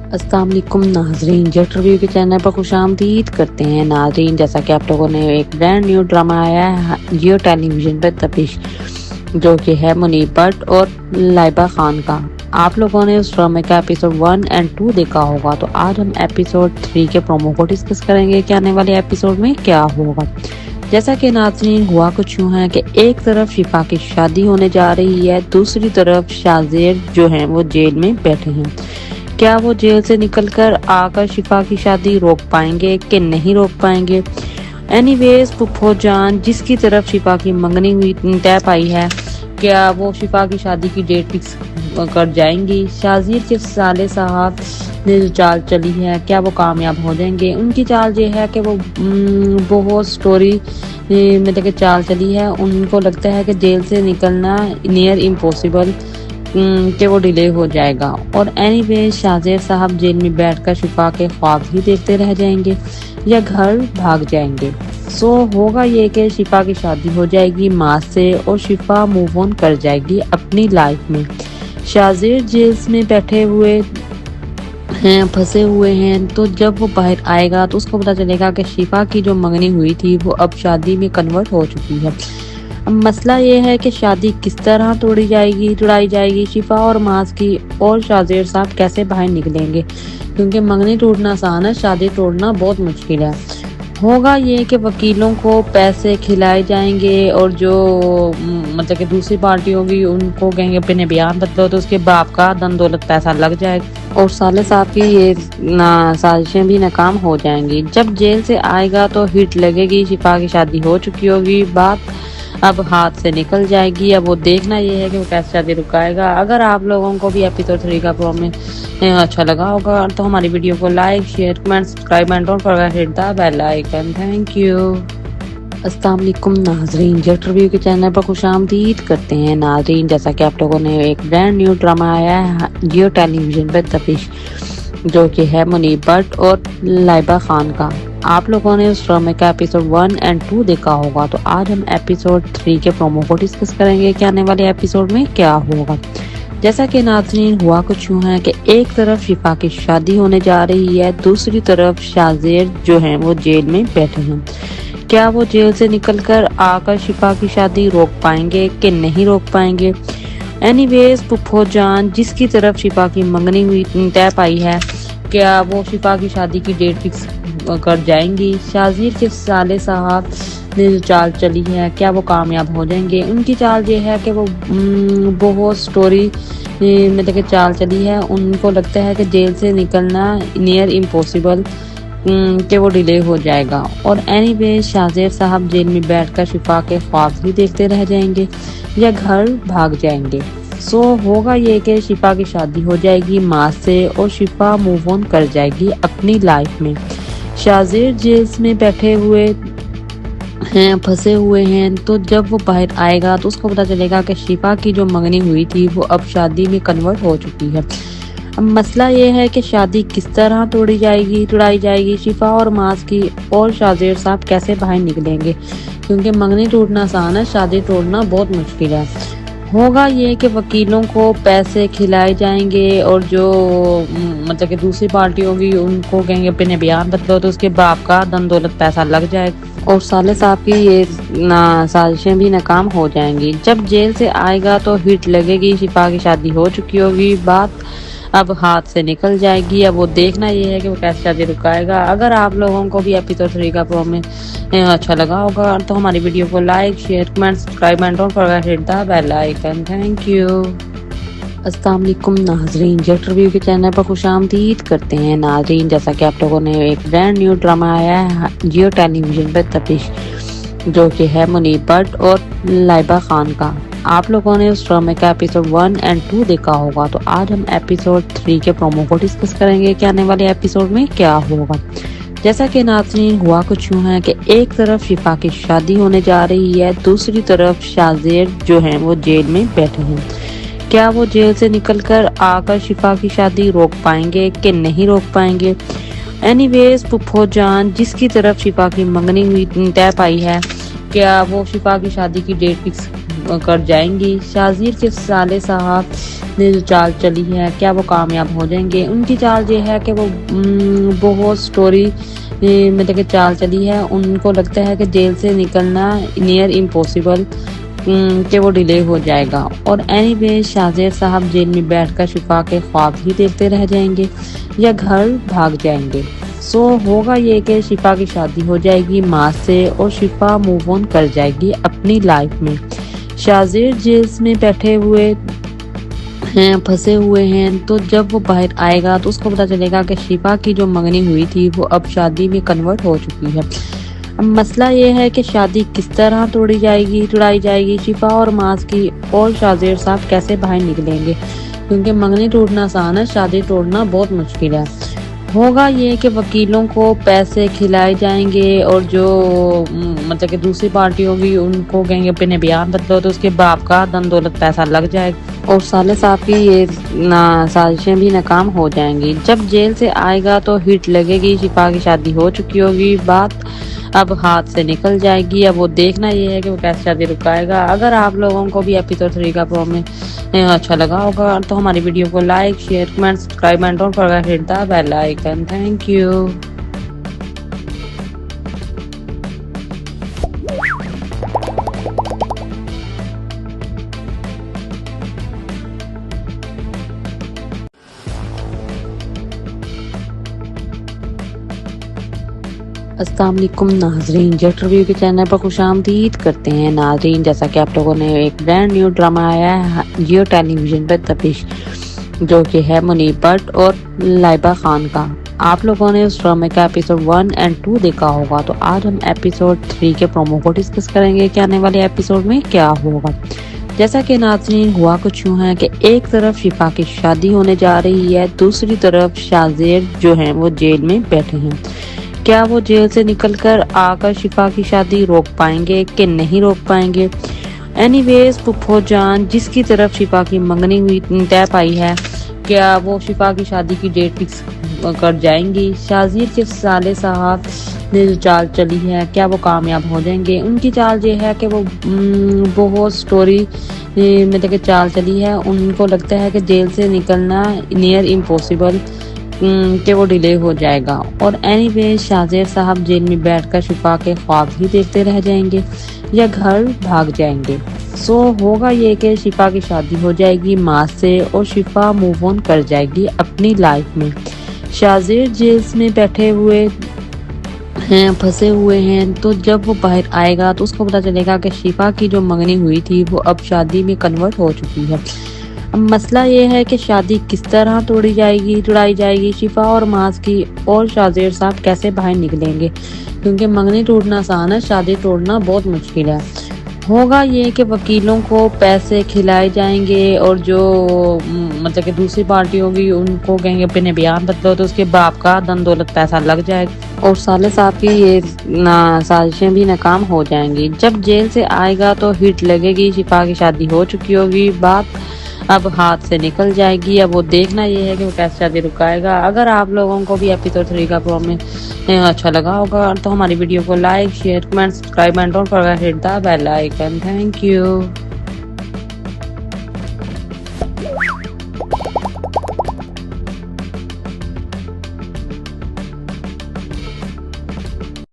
अस्सलाम वालेकुम नाजरीन, जेट रिव्यू के चैनल पर खुशामदीद करते हैं नाजरीन। जैसा कि आप लोगों ने एक ब्रांड न्यू ड्रामा आया है जियो टेलीविजन पर तपिश, जो कि है मुनीब भट्ट और लाइबा खान का। आप लोगों ने उस ड्रामे का एपिसोड 1 और 2 देखा होगा, तो आज हम एपिसोड 3 के प्रोमो को डिस्कस करेंगे कि आने वाले एपिसोड में क्या होगा। जैसा कि नाज़रीन हुआ कुछ यूँ है कि एक तरफ शिफा की शादी होने जा रही है, दूसरी तरफ शाज़ेर जो हैं वो जेल में बैठे हैं। क्या वो जेल से निकलकर आकर शिफा की शादी रोक पाएंगे कि नहीं रोक पाएंगे। एनीवेज पुप्पो जान जिसकी तरफ शिफा की मंगनी हुई तय पाई है, क्या वो शिफा की शादी की डेट फिक्स कर जाएंगी। शाज़ीर के साले साहब ने जो चाल चली है, क्या वो कामयाब हो जाएंगे। उनकी चाल ये है कि वो बहुत स्टोरी में तक चाल चली है। उनको लगता है कि जेल से निकलना नियर इम्पॉसिबल, कि वो डिले हो जाएगा। और एनीवे शाज़ेर साहब जेल में बैठकर शिफा के ख्वाब ही देखते रह जाएंगे या घर भाग जाएंगे। सो होगा ये कि शिफा की शादी हो जाएगी माँ से और शिफा मूव ऑन कर जाएगी अपनी लाइफ में। शाज़ेर जेल में बैठे हुए हैं, फंसे हुए हैं, तो जब वो बाहर आएगा तो उसको पता चलेगा कि शिफा की जो मंगनी हुई थी वो अब शादी में कन्वर्ट हो चुकी है। अब मसला ये है कि शादी किस तरह तुड़ाई जाएगी शिफा और मास की, और शाज़ेर साहब कैसे बाहर निकलेंगे, क्योंकि मंगनी टूटना आसान है, शादी तोड़ना बहुत मुश्किल है। होगा ये कि वकीलों को पैसे खिलाए जाएंगे और जो मतलब कि दूसरी पार्टी होगी उनको कहेंगे अपने बयान बदलो, तो उसके बाप का धन दौलत पैसा लग जाएगा और साले साहब की ये साजिशें भी नाकाम हो जाएंगी। जब जेल से आएगा तो हिट लगेगी, शिफा की शादी हो चुकी होगी, बात अब हाथ से निकल जाएगी। अब वो देखना ये है कि वो कैसे शादी रुकाएगा। अगर आप लोगों को भी एपिसोड 3 का प्रोमो अच्छा लगा होगा तो हमारी वीडियो को like, share, comment, subscribe and don't forget hit the bell icon. Thank you. अस्सलाम वालेकुम नाजरीन, जेट रिव्यू के चैनल पर खुशामदीद करते हैं नाजरीन। जैसा कि आप लोगों ने एक ब्रांड न्यू ड्रामा आया है जियो टेलीविजन पर तपिश, जो कि है मुनीब भट्ट और लाइबा खान का। आप लोगों ने उस ड्रामे का एपिसोड 1 और 2 देखा होगा, तो आज हम एपिसोड 3 के प्रोमो को डिस्कस करेंगे कि आने वाले एपिसोड में क्या होगा। जैसा कि नाज़रीन हुआ कुछ यूँ है कि एक तरफ शिफा की शादी होने जा रही है, दूसरी तरफ शाज़ेर जो हैं वो जेल में बैठे हैं। क्या वो जेल से निकलकर आकर शिफा की शादी रोक पाएंगे कि नहीं रोक पाएंगे। एनीवेज पुप्पो जान जिसकी तरफ शिफा की मंगनी हुई तय पाई है, क्या वो शिफा की शादी की डेट फिक्स कर जाएंगी। शाज़ीर के साले साहब ने जो चाल चली है, क्या वो कामयाब हो जाएंगे। उनकी चाल ये है कि वो बहुत स्टोरी में तक चाल चली है। उनको लगता है कि जेल से निकलना नियर इम्पॉसिबल, कि वो डिले हो जाएगा। और एनीवे शाज़ेर साहब जेल में बैठकर शिफा के ख्वाब ही देखते रह जाएंगे या घर भाग जाएंगे। सो होगा ये कि शिफा की शादी हो जाएगी माँ से और शिफा मूव ऑन कर जाएगी अपनी लाइफ में। शाज़ेर जेल में बैठे हुए हैं, फंसे हुए हैं, तो जब वो बाहर आएगा तो उसको पता चलेगा कि शिफा की जो मंगनी हुई थी वो अब शादी में कन्वर्ट हो चुकी है। अब मसला ये है कि शादी किस तरह तुड़ाई जाएगी शिफा और मास की, और शाज़ेर साहब कैसे बाहर निकलेंगे, क्योंकि मंगनी टूटना आसान है, शादी तोड़ना बहुत मुश्किल है। होगा ये कि वकीलों को पैसे खिलाए जाएंगे और जो मतलब कि दूसरी पार्टी होगी उनको कहेंगे अपने बयान बदलो, तो उसके बाप का धन दौलत पैसा लग जाएगा और साले साहब की ये साजिशें भी नाकाम हो जाएंगी। जब जेल से आएगा तो हिट लगेगी, शिफा की शादी हो चुकी होगी, बात अब हाथ से निकल जाएगी। अब वो देखना ये है कि वो कैसे शादी रुकाएगा। अगर आप लोगों को भी एपिसोड 3 का प्रोमो अच्छा लगा होगा तो हमारी वीडियो को like, share, comment, subscribe and don't forget hit the bell icon. Thank you. अस्सलाम वालेकुम नाजरीन, जेट रिव्यू के चैनल पर खुशामदीद करते हैं नाजरीन। जैसा कि आप लोगों ने एक ब्रांड न्यू ड्रामा आया है जियो टेलीविजन पर तपिश, जो कि है मुनीब भट्ट और लाइबा खान का। आप लोगों ने उस ड्रामे का एपिसोड 1 और 2 देखा होगा, तो आज हम एपिसोड 3 के प्रोमो को डिस्कस करेंगे कि आने वाले एपिसोड में क्या होगा। जैसा कि नाज़रीन हुआ कुछ यूँ है कि एक तरफ शिफा की शादी होने जा रही है, दूसरी तरफ शाज़ेर जो हैं वो जेल में बैठे हैं। क्या वो जेल से निकलकर आकर शिफा की शादी रोक पाएंगे कि नहीं रोक पाएंगे। एनीवेज पुप्पो जान जिसकी तरफ शिफा की मंगनी हुई तय पाई है, क्या वो शिफा की शादी की डेट फिक्स कर जाएंगी। शाजीर के साले साहब ने जो चाल चली है, क्या वो कामयाब हो जाएंगे? उनकी चाल ये है कि वो बहुत स्टोरी मतलब कि चाल चली है। उनको लगता है कि जेल से निकलना नियर इम्पॉसिबल, कि वो डिले हो जाएगा। और एनीवे शाजेर साहब जेल में बैठकर शिफा के ख्वाब ही देखते रह जाएंगे या घर भाग जाएंगे। सो होगा ये कि शिफा की शादी हो जाएगी माँ से और शिफा मूव ऑन कर जाएगी अपनी लाइफ में। शाजेर जेल में बैठे हुए हैं, फंसे हुए हैं, तो जब वो बाहर आएगा तो उसको पता चलेगा कि शिफा की जो मंगनी हुई थी वो अब शादी में कन्वर्ट हो चुकी है। अब मसला ये है कि शादी किस तरह तुड़ाई जाएगी शिफा और मास की, और शाजेर साहब कैसे बाहर निकलेंगे? क्योंकि मंगनी टूटना आसान है, शादी तोड़ना बहुत मुश्किल है। होगा ये कि वकीलों को पैसे खिलाए जाएंगे और जो मतलब कि दूसरी पार्टी होगी उनको कहेंगे अपने बयान बदलो, तो उसके बाप का धन दौलत पैसा लग जाएगा और साले साहब की ये साजिशें भी नाकाम हो जाएंगी। जब जेल से आएगा तो हिट लगेगी, शिफा की शादी हो चुकी होगी, बात अब हाथ से निकल जाएगी। अब वो देखना ये है कि वो कैसे शादी रुकाएगा। अगर आप लोगों को भी एपिसोड 3 का प्रोमो अच्छा लगा होगा तो हमारी वीडियो को like, share, comment, subscribe and don't forget hit the bell icon. Thank you. अस्सलाम वालेकुम नाजरीन, जेट रिव्यू के चैनल पर खुशामदीद करते हैं नाजरीन। जैसा कि आप लोगों ने एक ब्रांड न्यू ड्रामा आया है जियो टेलीविजन पर तपिश, जो कि है मुनीब भट्ट और लाइबा खान का। आप लोगों ने उस ड्रामे का एपिसोड 1 और 2 देखा होगा, तो आज हम एपिसोड 3 के प्रोमो को डिस्कस करेंगे कि आने वाले एपिसोड में क्या होगा। जैसा कि नाज़रीन हुआ कुछ यूँ है कि एक तरफ शिफा की शादी होने जा रही है, दूसरी तरफ शाजेर जो है वो जेल में बैठे हैं। क्या वो जेल से निकलकर आकर शिफा की शादी रोक पाएंगे कि नहीं रोक पाएंगे? एनीवेज पुप्पो जान जिसकी तरफ शिफा की मंगनी हुई तय पाई है, क्या वो शिफा की शादी की डेट फिक्स कर जाएंगी? शाजीर के साले साहब ने जो चाल चली है, क्या वो कामयाब हो जाएंगे? उनकी चाल ये है कि वो बहुत स्टोरी मतलब कि चाल चली है। उनको लगता है कि जेल से निकलना नियर इम्पॉसिबल, कि वो डिले हो जाएगा। और एनीवे शाजेर साहब जेल में बैठकर शिफा के ख्वाब ही देखते रह जाएंगे या घर भाग जाएंगे। सो होगा ये कि शिफा की शादी हो जाएगी माँ से और शिफा मूव ऑन कर जाएगी अपनी लाइफ में। शाजेर जेल में बैठे हुए हैं, फंसे हुए हैं, तो जब वो बाहर आएगा तो उसको पता चलेगा कि शिफा की जो मंगनी हुई थी वो अब शादी में कन्वर्ट हो चुकी है। अब मसला ये है कि शादी किस तरह तुड़ाई जाएगी शिफा और मास की, और शाजेर साहब कैसे बाहर निकलेंगे? क्योंकि मंगनी टूटना आसान है, शादी तोड़ना बहुत मुश्किल है। होगा ये कि वकीलों को पैसे खिलाए जाएंगे और जो मतलब कि दूसरी पार्टी होगी उनको कहेंगे अपने बयान बदलो, तो उसके बाप का धन दौलत पैसा लग जाएगा और साले साहब की ये साजिशें भी नाकाम हो जाएंगी। जब जेल से आएगा तो हिट लगेगी, शिफा की शादी हो चुकी होगी, बात अब हाथ से निकल जाएगी। अब वो देखना ये है कि वो कैसे शादी रुकाएगा। अगर आप लोगों को भी एपिसोड 3 का प्रोमो अच्छा लगा होगा तो हमारी वीडियो को like, share, comment, subscribe and don't forget hit the bell icon. Thank you.